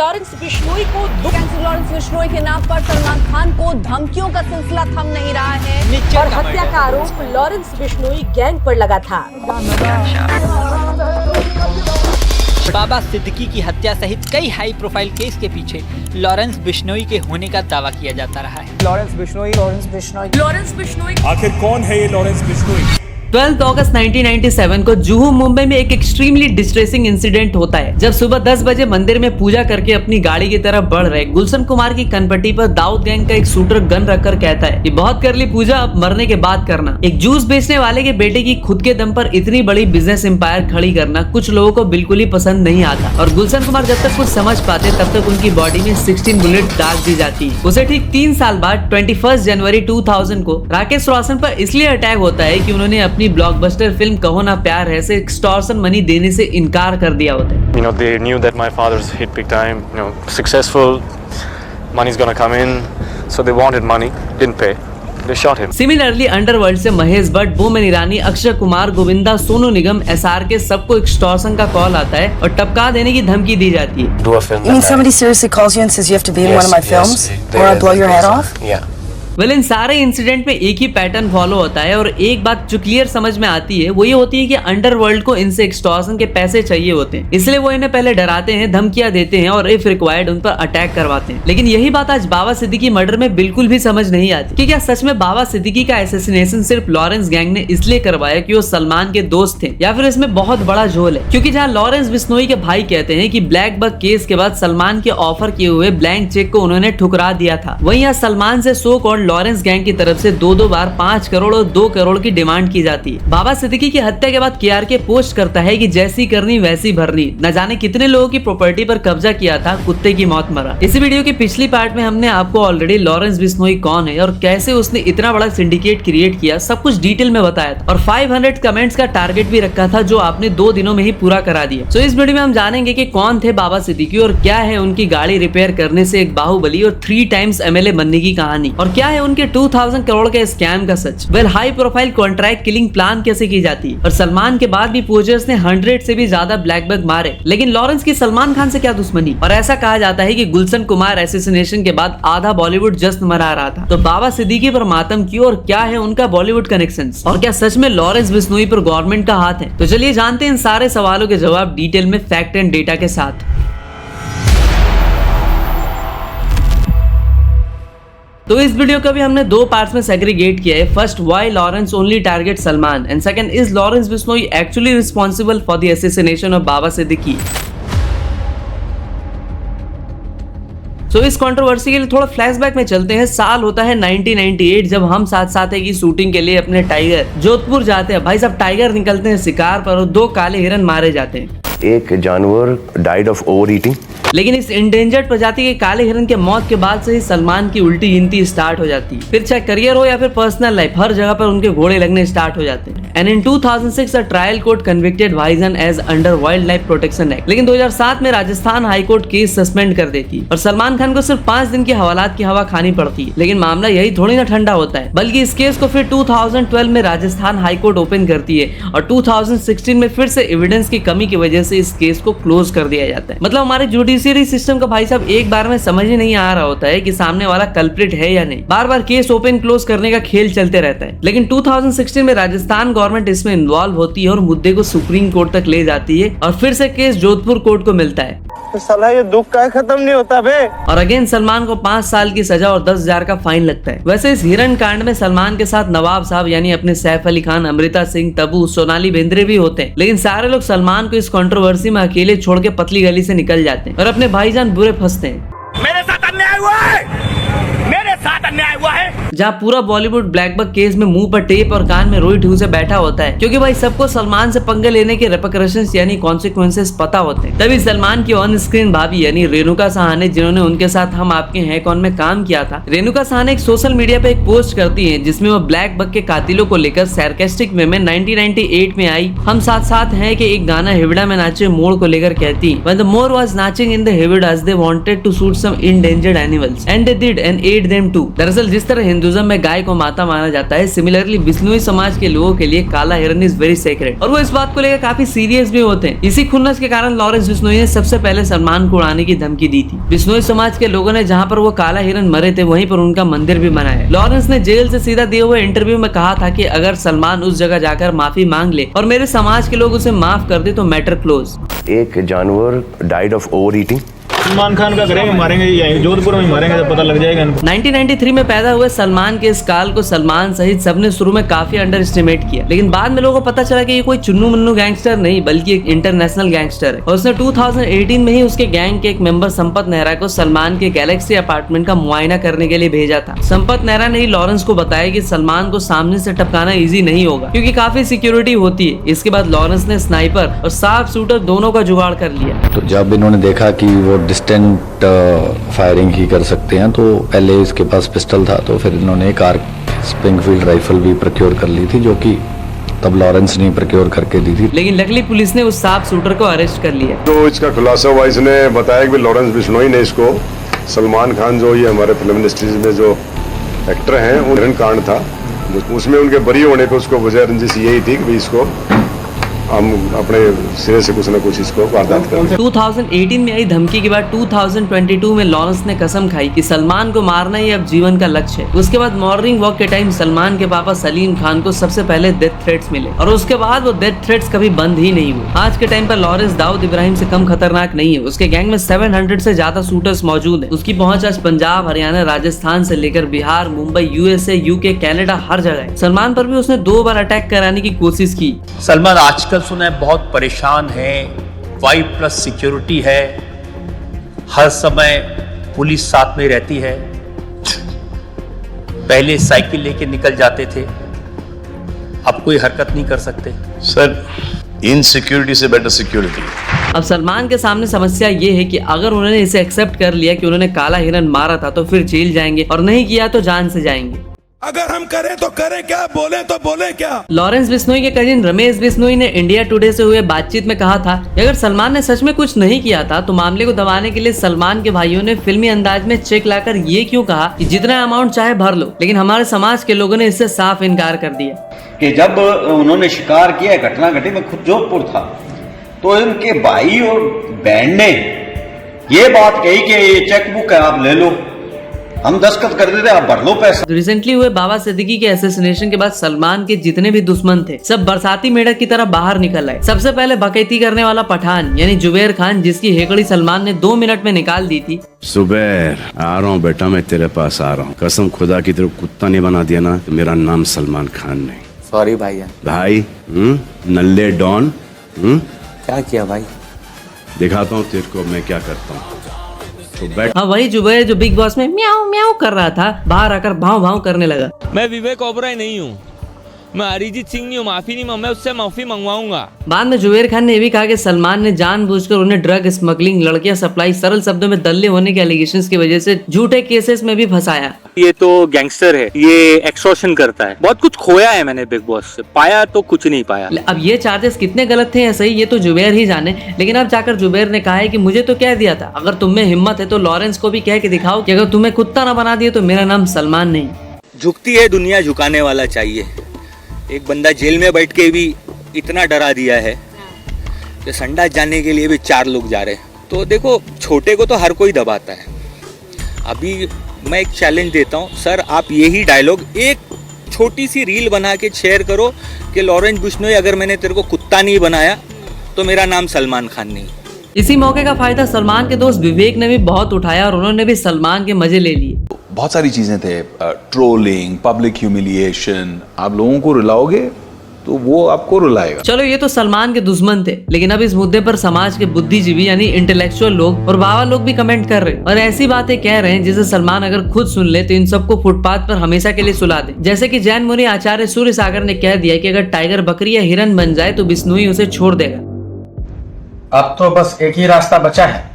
Lawrence Bishnoi को gangster Lawrence Bishnoi के नाम पर सलमान खान को धमकियों का सिलसिला थम नहीं रहा है और हत्या का आरोप लॉरेंस बिश्नोई गैंग पर लगा था। बाबा सिद्दीकी की हत्या सहित कई हाई प्रोफाइल केस के पीछे लॉरेंस बिश्नोई के होने का दावा किया जाता रहा है। लॉरेंस बिश्नोई आखिर कौन है ये लॉरेंस बिश्नोई? 12 अगस्त 1997 को जुहू मुंबई में एक एक्सट्रीमली डिस्ट्रेसिंग इंसिडेंट होता है जब सुबह 10 बजे मंदिर में पूजा करके अपनी गाड़ी की तरफ बढ़ रहे गुलशन कुमार की कनपट्टी पर दाऊद गैंग का एक शूटर गन रखकर कहता है कि बहुत कर ली पूजा, अब मरने के बाद करना। एक जूस बेचने वाले के बेटे की खुद के दम पर इतनी बड़ी बिजनेस एम्पायर खड़ी करना कुछ लोगों को बिल्कुल ही पसंद नहीं आता और गुलशन कुमार जब तक कुछ समझ पाते तब तक उनकी बॉडी में 16 बुलेट दाग दी जाती है। उसे ठीक 3 साल बाद 21 जनवरी 2000 को राकेश रोशन पर इसलिए अटैक होता है कि उन्होंने अपनी ब्लॉकबस्टर फिल्म कहो ना प्यार है से एक्सटॉर्शन मनी देने से इनकार कर दिया होता है। You know, they knew that my father's hit big time, you know, successful, money's gonna come in, so they wanted money, didn't pay. They shot him. Similarly underworld से महेश भट्ट, बोमन ईरानी, अक्षय कुमार, गोविंदा, सोनू निगम, SRK सबको extortion का कॉल आता है और टपका देने की धमकी दी जाती है। You mean somebody seriously calls you and says you have to be in one of my films or I'll blow your head off? Yeah. Well in सारे इंसिडेंट में एक ही पैटर्न फॉलो होता है और एक बात जो क्लियर समझ में आती है वो ये होती है कि अंडरवर्ल्ड को इनसे एक्सटॉर्शन के पैसे चाहिए होते हैं, इसलिए वो इन्हें पहले डराते हैं, धमकियां देते हैं और इफ रिक्वायर्ड उन पर अटैक करवाते हैं। लेकिन यही बात आज बाबा सिद्दीकी मर्डर में बिल्कुल भी समझ नहीं आती कि क्या सच में बाबा सिद्दीकी का असैसिनेशन सिर्फ लॉरेंस गैंग ने इसलिए करवाया कि वो सलमान के दोस्त थे या फिर इसमें बहुत बड़ा झोल है। क्योंकि जहाँ लॉरेंस बिश्नोई के भाई कहते हैं कि ब्लैक बक केस के बाद सलमान के ऑफर किए हुए ब्लैंक चेक को उन्होंने ठुकरा दिया था, वहीं यहाँ सलमान से सो कॉल्ड लॉरेंस गैंग की तरफ से 2 बार 5 करोड़ और 2 करोड़ की डिमांड की जाती है। बाबा सिद्दीकी की हत्या के बाद KRK पोस्ट करता है कि जैसी करनी वैसी भरनी, न जाने कितने लोगों की प्रॉपर्टी पर कब्जा किया था, कुत्ते की मौत मरा। इस वीडियो की पिछली पार्ट में हमने आपको ऑलरेडी लॉरेंस बिश्नोई कौन है और कैसे उसने इतना बड़ा सिंडिकेट क्रिएट किया सब कुछ डिटेल में बताया था और 500 कमेंट्स का टारगेट भी रखा था जो आपने 2 दिनों में ही पूरा करा दिया। तो इस वीडियो में हम जानेंगे कि कौन थे बाबा सिद्दीकी और क्या है उनकी गाड़ी रिपेयर करने से एक बाहुबली और 3 टाइम्स MLA बनने की कहानी और क्या है उनके 2000 करोड़ के स्कैम का सच। Well high profile contract killing plan कैसे की जाती है और सलमान के बाद भी पूजर्स ने 100 से भी ज्यादा ब्लैक बग मारे, लेकिन लॉरेंस की सलमान खान से क्या दुश्मनी। और ऐसा कहा जाता है कि गुलशन कुमार एसेसिनेशन के बाद आधा बॉलीवुड जश्न मना रहा था, तो बाबा सिद्दीकी पर मातम क्यों और क्या है उनका बॉलीवुड कनेक्शन और क्या सच में लॉरेंस बिश्नोई पर गवर्नमेंट का हाथ है। तो चलिए जानते हैं इन सारे सवालों के जवाब डिटेल में फैक्ट एंड डेटा के साथ। तो इस वीडियो को भी हमने 2 पार्ट्स में सेग्रीगेट किया है। First, why Lawrence only target Salman and second, is Lawrence Bishnoi actually responsible for the assassination of Baba Siddique. तो इस कंट्रोवर्सी के लिए थोड़ा फ्लैशबैक में चलते हैं। साल होता है 1998 जब हम साथ साथ है की शूटिंग के लिए अपने टाइगर जोधपुर जाते हैं। भाई साहब टाइगर निकलते हैं शिकार पर और 2 काले हिरन मारे जाते हैं। एक जानवर डाइड ऑफ ओवर ईटिंग, लेकिन इस इंडेंजर्ड प्रजाति के काले हिरन के मौत के बाद से ही सलमान की उल्टी गिनती स्टार्ट हो जाती है। फिर चाहे करियर हो या फिर पर्सनल लाइफ, हर जगह पर उनके घोड़े लगने स्टार्ट हो जाते हैं। And in 2006 a trial court convicted भाईजान as under wildlife protection act. लेकिन 2007 में Rajasthan high court case suspend कर देती है और सलमान खान को सिर्फ 5 दिन की हवालात की हवा खानी पड़ती है। लेकिन मामला यही थोड़ी ना ठंडा होता है, बल्कि इस केस को फिर 2012 में राजस्थान हाई कोर्ट ओपन करती है और 2016 में फिर से एविडेंस की कमी की वजह से इस केस को क्लोज कर दिया जाता है। मतलब हमारे जुडिशियरी सिस्टम का भाई साहब एक बार में समझ ही नहीं आ रहा होता है कि सामने वाला कल्प्रिट है या नहीं। बार बार केस ओपन क्लोज करने का खेल चलते रहता है। लेकिन 2016 में राजस्थान गवर्नमेंट इसमें इन्वॉल्व होती है और मुद्दे को सुप्रीम कोर्ट तक ले जाती है और फिर से केस जोधपुर कोर्ट को मिलता है। तो साला ये दुख का खत्म नहीं होता बे। और अगेन सलमान को 5 साल की सजा और 10,000 का फाइन लगता है। वैसे इस हिरन कांड में सलमान के साथ नवाब साहब यानी अपने सैफ अली खान, अमृता सिंह, तब्बू, सोनाली बेंद्रे भी होते हैं। लेकिन सारे लोग सलमान को इस कंट्रोवर्सी में अकेले छोड़ के पतली गली से निकल जाते हैं और अपने भाईजान बुरे फंसते हैं। मेरे साथ अन्याय हुआ है, मेरे साथ अन्याय हुआ है। जहाँ पूरा बॉलीवुड ब्लैक बक केस में मुंह पर टेप और कान में रोई ठू से बैठा होता है, क्योंकि भाई सबको सलमान से पंगे लेने के रेपरकशंस यानी कॉन्सिक्वेंसेस पता होते हैं। तभी सलमान की ऑन स्क्रीन भाभी यानी रेणुका सहाने, जिन्होंने उनके साथ हम आपके हैं कौन में काम किया था, रेणुका सहाने एक सोशल मीडिया पे एक पोस्ट करती है जिसमें वो ब्लैक बक के कातिलों को लेकर सार्कास्टिक वे में 1998 में आई हम साथ साथ हैं कि एक गाना हिवड़ा में नाचे मोड़ को लेकर कहती, when the more was नाचिंग इन द हिवड़ास they wanted to shoot some endangered animals and they did and ate them too। दरअसल जिस तरह हिंदुइज्म में गाय को माता माना जाता है, सिमिलरली बिश्नोई समाज के लोगों के लिए काला हिरन इज वेरी सेक्रेड और वो इस बात को लेकर काफी सीरियस भी होते हैं। इसी खुन्नस के कारण लॉरेंस बिश्नोई ने सबसे पहले सलमान को उड़ाने की धमकी दी थी। बिश्नोई समाज के लोगों ने जहाँ पर वो काला हिरन मरे थे वहीं पर उनका मंदिर भी बनाया। लॉरेंस ने जेल से सीधा दिए हुए इंटरव्यू में कहा था कि अगर सलमान उस जगह जाकर माफी मांग ले और मेरे समाज के लोग उसे माफ कर दे तो मैटर क्लोज। एक जानवर died of over eating. Salman Khan का करेंगे, मारेंगे, यहीं जोधपुर में मारेंगे तो पता लग जाएगा इनको। 1993 में पैदा हुए सलमान के इस काल को सलमान सहित सबने शुरू में काफी अंडर एस्टिमेट किया, लेकिन बाद में लोगों को पता चला कि ये कोई चुन्नू मुन्नू गैंगस्टर नहीं बल्कि एक इंटरनेशनल गैंगस्टर है। और उसने 2018 में ही उसके गैंग के एक मेंबर संपत नेहरा को सलमान के गैलेक्सी अपार्टमेंट का मुआयना करने के लिए भेजा था। संपत नेहरा ने ही लॉरेंस को बताया कि सलमान को सामने से टपकाना ईजी नहीं होगा क्योंकि काफी सिक्योरिटी होती है। इसके बाद लॉरेंस ने स्नाइपर और शार्प शूटर दोनों का जुगाड़ कर लिया। तो जब इन्होंने देखा कि वो डिस्टेंट फायरिंग ही कर सकते हैं तो पहले इसके पास पिस्टल था, तो फिर इन्होंने एक आर्क स्प्रिंगफील्ड राइफल भी प्रोक्योर कर ली थी जो कि तब लॉरेंस ने प्रोक्योर करके दी थी। लेकिन लकली पुलिस ने उस शार्प शूटर को अरेस्ट कर लिया। तो इसका खुलासा हुआ, इसने बताया कि लॉरेंस बिश्नोई ने इसको सलमान खान जो ये हमारे फिल्म इंडस्ट्रीज में जो एक्टर हैं उन कांड था उसमें उनके बरी होने को उसको वजह रंजिश यही थी कि इसको हम अपने सिरे से कुछ न कुछ इसको वारदात करें। 2018 में आई धमकी के बाद 2022 में लॉरेंस ने कसम खाई कि सलमान को मारना ही अब जीवन का लक्ष्य है। उसके बाद मॉर्निंग वॉक के टाइम सलमान के पापा सलीम खान को सबसे पहले डेथ थ्रेट्स मिले और उसके बाद वो डेथ थ्रेट्स कभी बंद ही नहीं हुए। आज के टाइम पर लॉरेंस दाऊद इब्राहिम से कम खतरनाक नहीं है। उसके गैंग में 700 से ज्यादा शूटर्स मौजूद है। उसकी पहुंच आज पंजाब, हरियाणा, राजस्थान से लेकर Bihar, Mumbai, USA, UK, Canada हर जगह है। सलमान पर भी उसने 2 बार अटैक कराने की कोशिश की। सलमान आजकल सुना है बहुत परेशान है, 5+ सिक्योरिटी है, हर समय पुलिस साथ में रहती है। पहले साइकिल लेके निकल जाते थे, अब कोई हरकत नहीं कर सकते। सर, इनसिक्योरिटी से बेटर सिक्योरिटी। अब सलमान के सामने समस्या ये है कि अगर उन्होंने इसे एक्सेप्ट कर लिया कि उन्होंने काला हिरन मारा था तो फिर जेल जाएंगे और नहीं किया तो जान से जाएंगे। अगर हम करें तो करें क्या, बोले तो बोले क्या। लॉरेंस बिश्नोई के कजिन रमेश बिश्नोई ने इंडिया टुडे से हुए बातचीत में कहा था कि अगर सलमान ने सच में कुछ नहीं किया था तो मामले को दबाने के लिए सलमान के भाइयों ने फिल्मी अंदाज में चेक लाकर ये क्यों कहा कि जितना अमाउंट चाहे भर लो, लेकिन हमारे समाज के लोगों ने इससे साफ इनकार कर दिया। कि जब उन्होंने शिकार किया, घटना घटी, मैं खुद जोधपुर था, तो इनके भाई और बहन ने ये बात कही कि ये चेकबुक है, आप ले लो, हम दस्तखत कर देते, आप भर लो पैसा। रिसेंटली हुए बाबा सिद्दीकी के असैसिनेशन के बाद सलमान के जितने भी दुश्मन थे सब बरसाती मेढक की तरह बाहर निकल आए। सबसे पहले बकैती करने वाला पठान यानी जुबैर खान, जिसकी हेकड़ी सलमान ने 2 मिनट में निकाल दी थी। जुबैर, आ रहा हूँ बेटा, मैं तेरे पास आ रहा हूँ। कसम खुदा की तरफ कुत्ता नहीं बना दिया ना तो मेरा नाम सलमान खान नहीं। सॉरी भैया। भाई नल्ले डॉन। क्या किया भाई? दिखाता हूँ तेरे को मैं क्या करता हूँ। तो हाँ, वही जुबैर जो बिग बॉस में म्याऊ म्याऊ कर रहा था, बाहर आकर भाव भाव करने लगा। मैं विवेक ओबराय नहीं हूँ, मैं अरिजीत सिंह नहीं हूँ, माफी नहीं, मैं उससे माफी मंगवाऊंगा। बाद में जुबैर खान ने भी कहा कि सलमान ने जानबूझकर उन्हें ड्रग स्मगलिंग, लड़कियां सप्लाई, सरल शब्दों में दल्ले होने के एलिगेशंस की वजह से झूठे केसेस में भी फंसाया। ये तो गैंगस्टर है, ये एक्सटॉर्शन करता है। बहुत कुछ खोया है मैंने बिग बॉस से, पाया तो कुछ नहीं पाया। अब ये चार्जेस कितने गलत थे या सही ये तो जुबैर ही जाने, लेकिन अब जाकर जुबैर ने कहा है कि मुझे तो कह दिया था, अगर तुम में हिम्मत है तो लॉरेंस को भी कह के दिखाओ कि अगर तुम्हें कुत्ता ना बना दिए तो मेरा नाम सलमान नहीं। झुकती है दुनिया, झुकाने वाला चाहिए। एक बंदा जेल में बैठ के भी इतना डरा दिया है कि संडास जाने के लिए भी 4 लोग जा रहे हैं। तो देखो, छोटे को तो हर कोई दबाता है। अभी मैं एक चैलेंज देता हूँ सर, आप यही डायलॉग एक छोटी सी रील बना के शेयर करो कि लॉरेंस बिश्नोई, अगर मैंने तेरे को कुत्ता नहीं बनाया तो मेरा नाम सलमान खान नहीं। इसी मौके का फायदा सलमान के दोस्त विवेक ने भी बहुत उठाया और उन्होंने भी सलमान के मजे ले लिए। बहुत सारी चीजें थे, ट्रोलिंग, पब्लिक ह्यूमिलिएशन। आप लोगों को रुलाओगे तो वो आपको रुलाएगा। चलो, ये तो सलमान के दुश्मन थे, लेकिन अब इस मुद्दे पर समाज के बुद्धिजीवी यानी इंटेलेक्चुअल लोग और बाबा लोग भी कमेंट कर रहे हैं और ऐसी बातें कह रहे हैं जिसे सलमान अगर खुद सुन ले तो इन सबको फुटपाथ पर हमेशा के लिए सुला दे। जैसे कि जैन मुनि आचार्य सूर्य सागर ने कह दिया कि अगर टाइगर बकरी या हिरन बन जाए तो बिश्नोई उसे छोड़ देगा। अब तो बस एक ही रास्ता बचा है,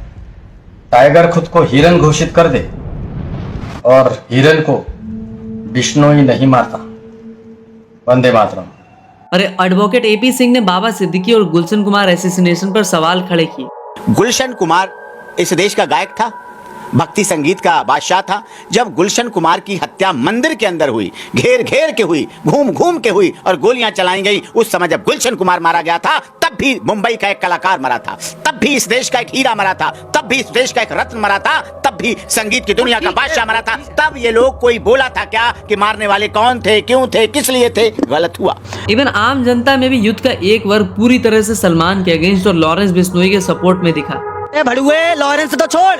टाइगर खुद को हिरन घोषित कर दे और हिरन को बिश्नोई नहीं मारता। वंदे मातरम। अरे एडवोकेट एपी सिंह ने बाबा सिद्दीकी और गुलशन कुमार असैसिनेशन पर सवाल खड़े किए। गुलशन कुमार इस देश का गायक था, भक्ति संगीत का बादशाह था। जब गुलशन कुमार की हत्या मंदिर के अंदर हुई, घेर घेर के हुई, घूम घूम के हुई और गोलियां चलाई गई, उस समय जब गुलशन कुमार मारा गया था तब भी मुंबई का एक कलाकार मरा था, तब भी इस देश का एक हीरा मरा था, तब भी इस देश का एक रत्न मरा था, तब भी संगीत की दुनिया का बादशाह मरा था। तब ये लोग कोई बोला था क्या कि मारने वाले कौन थे, क्यों थे, किस लिए थे? गलत हुआ। इवन आम जनता में भी युद्ध का एक वर्ग पूरी तरह से सलमान के अगेंस्ट और लॉरेंस बिश्नोई के सपोर्ट में दिखा। भड़ुए लॉरेंस तो छोड़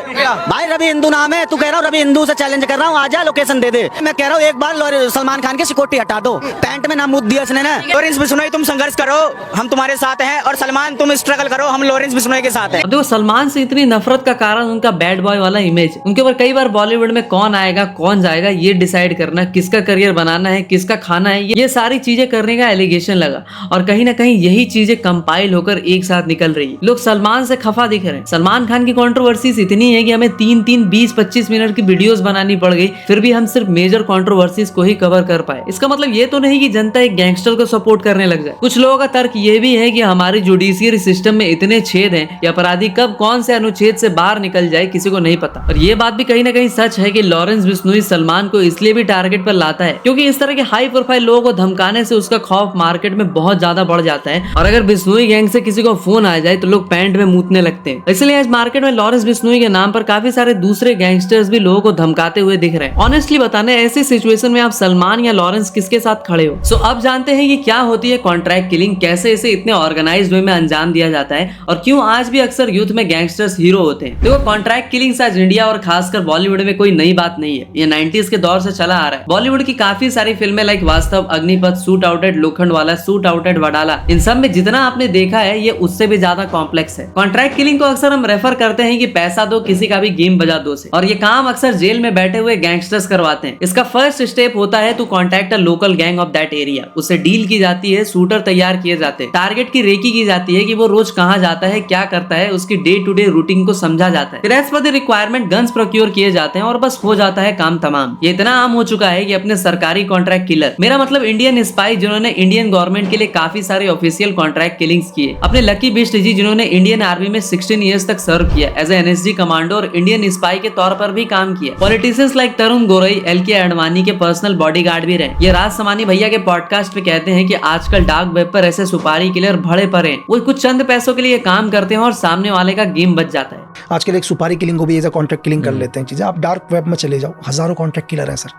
भाई, रवि हिंदू नाम है, तू कह रहा हूँ रवि हिंदू से चैलेंज कर रहा हूँ, आजा लोकेशन दे दे। मैं कह रहा हूँ एक बार सलमान खान की सिक्योरिटी हटा दो, पैंट में नाम मुद्द दिया इसने ना। लॉरेंस बिश्नोई तुम संघर्ष करो, हम तुम्हारे साथ हैं, और सलमान तुम स्ट्रगल करो, हम लॉरेंस बिश्नोई के साथ हैं। देखो सलमान से इतनी नफरत का कारण उनका बैड बॉय वाला इमेज। उनके ऊपर कई बार बॉलीवुड में कौन आएगा कौन जाएगा ये डिसाइड करना, किसका करियर बनाना है, किसका खाना है, ये सारी चीजें करने का एलिगेशन लगा, और कहीं ना कहीं यही चीजें कंपाइल होकर एक साथ निकल रही है। लोग सलमान से खफा दिख रहे हैं। सलमान खान की कंट्रोवर्सीज इतनी है कि हमें 3-3, 20-25 मिनट की वीडियोस बनानी पड़ गई, फिर भी हम सिर्फ मेजर कंट्रोवर्सीज को ही कवर कर पाए। इसका मतलब ये तो नहीं कि जनता एक गैंगस्टर को सपोर्ट करने लग जाए। कुछ लोगों का तर्क ये भी है कि हमारी जुडिशियरी सिस्टम में इतने छेद हैं कि अपराधी कब कौन से अनुच्छेद से बाहर निकल जाए किसी को नहीं पता। और ये बात भी कहीं ना कहीं सच है कि लॉरेंस बिश्नोई सलमान को इसलिए भी टारगेट पर लाता है क्योंकि इस तरह के हाई प्रोफाइल लोगों को धमकाने से उसका खौफ मार्केट में बहुत ज्यादा बढ़ जाता है, और अगर बिश्नोई गैंग से किसी को फोन आ जाए तो लोग पैंट में मूतने लगते हैं। इसलिए आज मार्केट में लॉरेंस बिश्नोई के नाम पर काफी सारे दूसरे गैंगस्टर्स भी लोगों को धमकाते हुए दिख रहे हैं। ऑनेस्टली बताने ऐसी सिचुएशन में आप सलमान या लॉरेंस किसके साथ खड़े हो? सो अब जानते हैं कि क्या होती है कॉन्ट्रैक्ट किलिंग, कैसे इसे इतने ऑर्गेनाइज्ड वे में अंजाम दिया जाता है, और क्यों आज भी अक्सर यूथ में गैंगस्टर्स हीरो होते हैं। देखो कॉन्ट्रैक्ट किलिंग आज इंडिया और खासकर बॉलीवुड में कोई नई बात नहीं है, ये 90s के दौर से चला आ रहा है। बॉलीवुड की काफी सारी फिल्में like Vaastav, Agneepath, shoot out at Lokhandwala, shoot out at Wadala, इन सब में जितना आपने देखा है ये उससे भी ज्यादा कॉम्प्लेक्स है। कॉन्ट्रैक्ट किलिंग को अक्सर हम रेफर करते हैं कि पैसा दो, किसी का भी गेम बजा दो से, और ये काम अक्सर जेल में बैठे हुए गैंगस्टर्स करवाते हैं। इसका फर्स्ट स्टेप होता है to contact a local gang of that area. उससे डील की जाती है, शूटर तैयार किए जाते हैं, टारगेट की रेकी की जाती है कि वो रोज कहां जाता है, क्या करता है, उसकी डे टू डे रूटीन को समझा जाता है। फिर as per the requirement guns procure किए जाते हैं और बस हो जाता है काम तमाम। ये इतना आम हो चुका है कि अपने सरकारी कॉन्ट्रैक्ट किलर, मेरा मतलब इंडियन स्पाई जिन्होंने इंडियन गवर्नमेंट के लिए काफी सारे ऑफिशियल कॉन्ट्रैक्ट किलिंग्स किए, अपने लकी बिस्ट जी जिन्होंने इंडियन आर्मी में 16 ईयर्स तक सर्व किया एज ए NSG कमांडो और इंडियन स्पाई के तौर पर भी काम किया। पॉलिटिशियंस लाइक तरुण गोरई, LK आडवाणी के पर्सनल बॉडीगार्ड भी रहे। ये राज समानी भैया के पॉडकास्ट पे कहते हैं कि आजकल डार्क वेब पर ऐसे सुपारी किलर भड़े पड़े हैं, वो कुछ चंद पैसों के लिए काम करते हैं और सामने वाले का गेम बच जाता है। आजकल एक सुपारी किलिंग को भी एज अ कॉन्ट्रैक्ट किलिंग कर लेते हैं चीजें। आप डार्क वेब में चले जाओ, हजारों कॉन्ट्रैक्ट किलर है सर,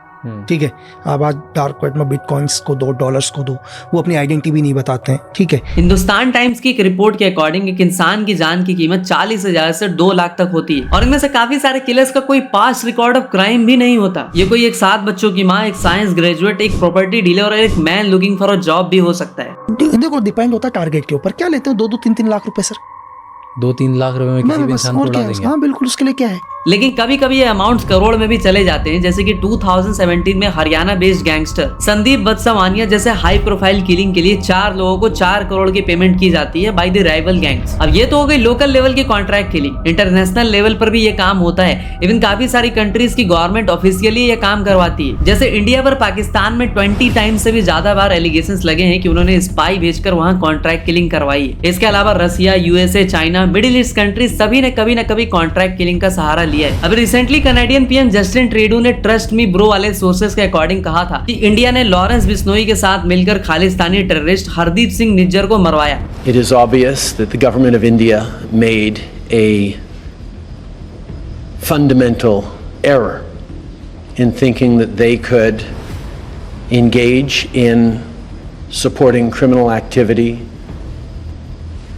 ठीक है। आप आज डार्क वेब में बिटकॉइंस को दो, डॉलर्स को दो, वो अपनी आइडेंटिटी भी नहीं बताते हैं, ठीक है। हिंदुस्तान टाइम्स की एक रिपोर्ट के अकॉर्डिंग एक इंसान की जान की कीमत 40,000 से 2 लाख तक होती है, और इनमें से काफी सारे किलर्स का कोई पास्ट रिकॉर्ड ऑफ क्राइम भी नहीं होता। ये कोई एक 7 बच्चों की माँ, एक साइंस ग्रेजुएट, एक प्रॉपर्टी डीलर और एक man looking for a job भी हो सकता है। देखो डिपेंड होता है टारगेट के ऊपर। क्या लेते हैं 2-2, 3-3 लाख रुपए सर, 2-3 लाख रुपए में किसी भी इंसान को उड़ा देंगे। हाँ बिल्कुल, उसके लिए क्या है। लेकिन कभी कभी ये अमाउंट्स करोड़ में भी चले जाते हैं, जैसे कि 2017 में हरियाणा बेस्ड गैंगस्टर संदीप बत्सावानिया जैसे हाई प्रोफाइल किलिंग के लिए 4 लोगों को 4 करोड़ की पेमेंट की जाती है बाय द राइवल गैंग्स। अब ये तो हो गई लोकल लेवल की कॉन्ट्रैक्ट किलिंग। इंटरनेशनल लेवल पर भी ये काम होता है। इवन काफी सारी कंट्रीज की गवर्नमेंट ऑफिशियली ये काम करवाती है। जैसे इंडिया पर पाकिस्तान में 20 टाइम्स से भी ज्यादा बार एलिगेशंस लगे हैं कि उन्होंने स्पाई भेजकर वहां कॉन्ट्रैक्ट किलिंग करवाई है। इसके अलावा रसिया, USA, China, middle east countries सभी ने कभी न कभी कॉन्ट्रैक्ट किलिंग का सहारा लिया है। अभी recently Canadian PM Justin Trudeau ने ट्रस्ट मी ब्रो वाले सोर्सेस के अकॉर्डिंग कहा था कि इंडिया ने लॉरेंस बिश्नोई के साथ मिलकर खालिस्तानी टेररिस्ट हरदीप सिंह निज्जर को मरवाया। It is obvious that the government of India made a fundamental error in thinking that they could engage in supporting criminal activity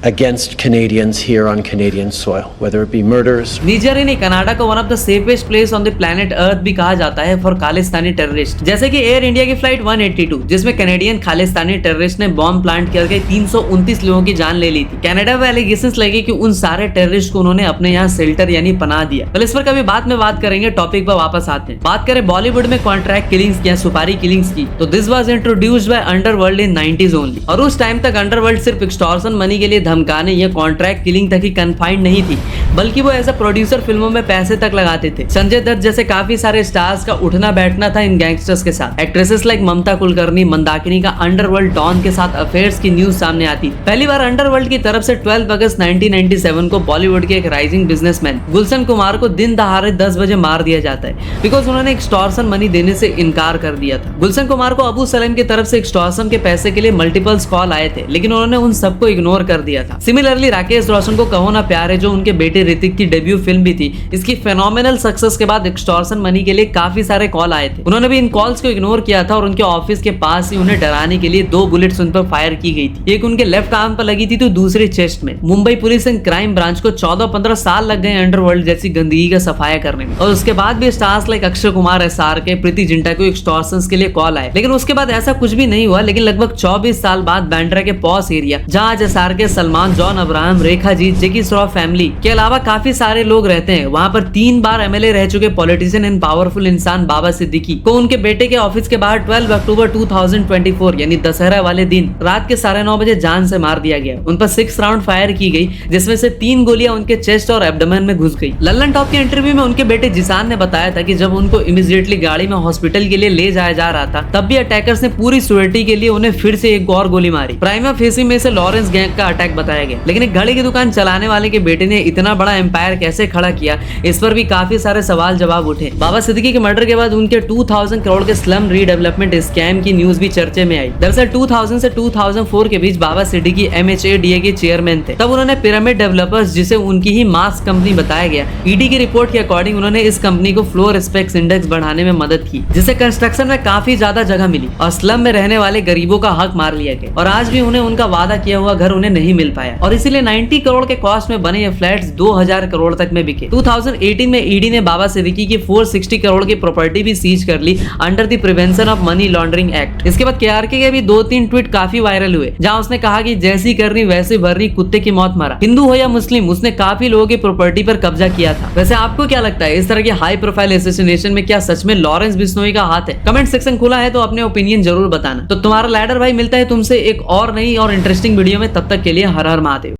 against Canadians here on Canadian soil, whether it be murders. निजर ने Canada को one of the safest place on the planet earth भी कहा जाता है for Khalistani terrorist. जैसे कि air India की फ्लाइट 182 जिसमें कैनेडियन खालिस्तानी टेररिस्ट ने बॉम्ब प्लांट करके 329 लोगों की जान ले ली थी। कनाडा में एलिगेशंस लगे कि उन सारे टेररिस्ट को उन्होंने अपने यहाँ शेल्टर यानी पनाह दिया। तो इस पर कभी बाद में बात करेंगे, टॉपिक पर वापस आते हैं। बात करें बॉलीवुड में कॉन्ट्रैक्ट किलिंग्स की, सुपारी किलिंग्स की, तो this was introduced by underworld in 90s only. और उस टाइम तक अंडरवर्ल्ड सिर्फ एक्सटॉर्शन मनी के लिए धमकाने या कॉन्ट्रैक्ट किलिंग तक ही कन्फाइंड नहीं थी, बल्कि वो एज अ प्रोड्यूसर फिल्मों में पैसे तक लगाते थे। संजय दत्त जैसे काफी सारे स्टार्स का उठना बैठना था इन गैंगस्टर्स के साथ। एक्ट्रेसेस लाइक ममता कुलकर्णी, मंदाकिनी का अंडरवर्ल्ड डॉन के साथ अफेयर्स की न्यूज सामने आती। पहली बार अंडरवर्ल्ड की तरफ से 12 अगस्त 1997 को बॉलीवुड के एक राइजिंग बिजनेसमैन गुलशन कुमार को दिन दहाड़े 10 बजे मार दिया जाता है, बिकॉज उन्होंने एक्सटॉर्शन मनी देने से इनकार कर दिया था। गुलशन कुमार को अबू सलेम की तरफ से एक्सटॉर्शन के पैसे के लिए मल्टीपल्स कॉल आए थे, लेकिन उन्होंने उन सबको इग्नोर कर दिया था। सिमिलरली राकेश रोशन को कहो ना प्यार है, जो उनके बेटे ऋतिक की डेब्यू फिल्म भी थी, इसकी फेनोमेनल सक्सेस के बाद एक्सटॉर्शन मनी के लिए काफी सारे कॉल आए थे। उन्होंने भी इन कॉल्स को इग्नोर किया था और उनके ऑफिस के पास ही उन्हें डराने के लिए 2 बुलेट्स उन पर फायर की गई थी। एक उनके लेफ्ट आर्म पर लगी थी तो दूसरी चेस्ट में। Mumbai police and crime branch को 14-15 साल लग गए अंडरवर्ल्ड जैसी गंदगी का सफाया करने में, और उसके बाद भी stars like Akshay Kumar, SRK, Preity Zinta को एक्सटॉर्शंस के लिए कॉल आए, लेकिन उसके बाद ऐसा कुछ भी नहीं हुआ। लेकिन लगभग 24 साल बाद बांद्रा के पॉस एरिया, जहां आज SRK, Salman, John Abraham, Rekha ji, जैकी श्रॉफ फैमिली के अलावा काफी सारे लोग रहते हैं, वहां पर 3 बार MLA रह चुके पॉलिटिशियन एंड पावरफुल इंसान बाबा सिद्दीकी को उनके बेटे के ऑफिस के बाहर 12 अक्टूबर 2024 यानी दशहरा वाले दिन रात के 9:30 बजे जान से मार दिया गया। उन पर 6 राउंड फायर की गई, जिसमें से 3 गोलियां उनके चेस्ट और एब्डोमेन में घुस गई। लल्लन टॉप के इंटरव्यू में उनके बेटे जिसान ने बताया था कि जब उनको इमीडिएटली गाड़ी में हॉस्पिटल के लिए ले जाया जा रहा था, तब भी अटैकर्स ने पूरी सिक्योरिटी के लिए उन्हें फिर से एक और गोली मारी। प्राइमा फेसी में से लॉरेंस गैंग का अटैक बताया गया, लेकिन एक घड़ी की दुकान चलाने वाले के बेटे ने इतना बड़ा एम्पायर कैसे खड़ा किया, इस पर भी काफी सारे सवाल जवाब उठे। बाबा सिद्दीकी के मर्डर के बाद उनके 2000 करोड़ के स्लम रीडेवलपमेंट स्कैम की न्यूज भी चर्चे में आई। दरअसल 2000 से 2004 के बीच बाबा सिद्दीकी MHADA के चेयरमैन थे। तब उन्होंने पिरामिड डेवलपर्स, जिसे उनकी ही मास कंपनी बताया गया, ED की रिपोर्ट के अकॉर्डिंग उन्होंने इस कंपनी को फ्लोर स्पेक्स इंडेक्स बढ़ाने में मदद की, जिससे कंस्ट्रक्शन में काफी ज्यादा जगह मिली और स्लम में रहने वाले गरीबों का हक मार लिया गया। और आज भी उन्हें उनका वादा किया हुआ घर उन्हें नहीं मिल पाया, और इसीलिए 90 करोड़ के कॉस्ट में बने ये फ्लैट्स 2000 करोड़ तक में बिके। 2018 में ED ने बाबा सिद्दीकी की 460 करोड़ की प्रॉपर्टी भी सीज कर ली under the prevention of money laundering act. इसके बाद KRK के भी 2-3 ट्वीट काफी वायरल हुए, जहां उसने कहा कि जैसी करनी वैसे भरनी, कुत्ते की मौत मारा। हिंदू हो या मुस्लिम, उसने काफी लोगों की प्रॉपर्टी पर कब्जा किया था। वैसे आपको क्या लगता है, इस तरह के हाई प्रोफाइल असैसिनेशन में क्या सच में लॉरेंस बिश्नोई का हाथ है? कमेंट सेक्शन खुला है, तो अपने ओपिनियन जरूर बताना। तो तुम्हारा लैडर भाई मिलता है तुमसे एक और नई और इंटरेस्टिंग वीडियो में, तब तक के लिए हर हर महादेव।